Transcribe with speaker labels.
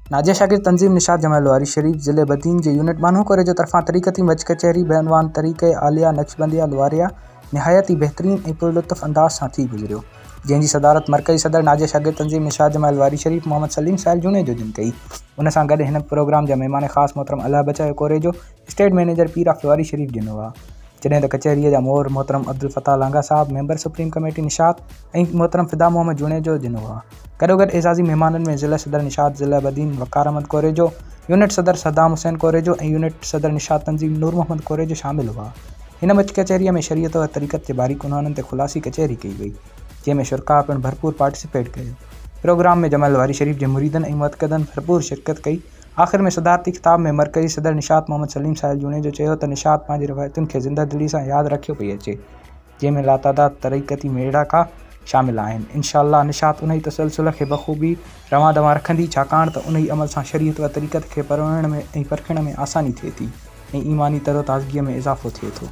Speaker 1: नाजिया शागिर तंजीम निशात जमाल वारी शरीफ ज़िले बदीन के यूनिट बानू करे जो तरफा तरीक़ती मज कचहरी बयानवान तरीक़े आलिया नक्शबंदिया लवारिया नहायत ही बेहतरीन ऐं पुरलुत्फ़ अंदाज सां थी गुज़रियो, जंहिंजी सदारत मरकज़ी सदर नाजिया शागिर तंजीम निशात जमाल वारी शरीफ मोहम्मद सलीम साहिल जूने जो जिन कई। उन सां गॾु हिन प्रोग्राम जा महिमान ख़ासि मोहतरम अल्लाह बचाए कोरे जो स्टेट मैनेजर पीर अफ्लवारी शरीफ ॾिनो हुआ, जॾहिं त कचहरीअ जा मोहर मोहतरम अब्दुल फ़ताह लांगा साहब मेंबर सुप्रीम कमेटी निशात ऐं मोहतरम फ़िदा मोहम्मद जूने जो ॾिनो हुआ। गॾोगॾु एज़ाज़ी मेहमाननि में ज़िला सदर निशात ज़िला बदीन वक़ार अहमद कोरेजो, यूनिट सदर सद्दाम हुसैन कोरेजो ऐं यूनिट सदर निशात तंजीम नूर मोहम्मद कोरेजो शामिल हुआ। हिन मच कचहरीअ में शरीयत व तरीक़त जे बारीक उन्हनि ते खुलासी कचहरी कई वई, जंहिंमें शुरका पिणु भरपूर पार्टिसिपेट कयो। प्रोग्राम में जमाल वारी शरीफ जे मुरीदनि ऐं मुतक़दनि भरपूर शिरकत कई। आख़िर में सदारती ख़िताब में मरकज़ी सदर निशात मोहम्मद सलीम साहिल जूने जो चयो त निशात पंहिंजी रवायतुनि खे ज़िंदा दिली सां यादि रखियो पई अचे, जंहिंमें लातादाद तरीक़ती मेड़ाका शामिल आहिनि। इंशाअल्लाह निशात उन ई तसलसल खे बख़ूबी रवां दवां रखंदी, छाकाणि त उन ई अमल सां शरीयत व तरीक़त खे परवण में ऐं परखण में आसानी थिए थी ऐं ईमानी तरोताज़गीअ में इज़ाफ़ो थिए थो।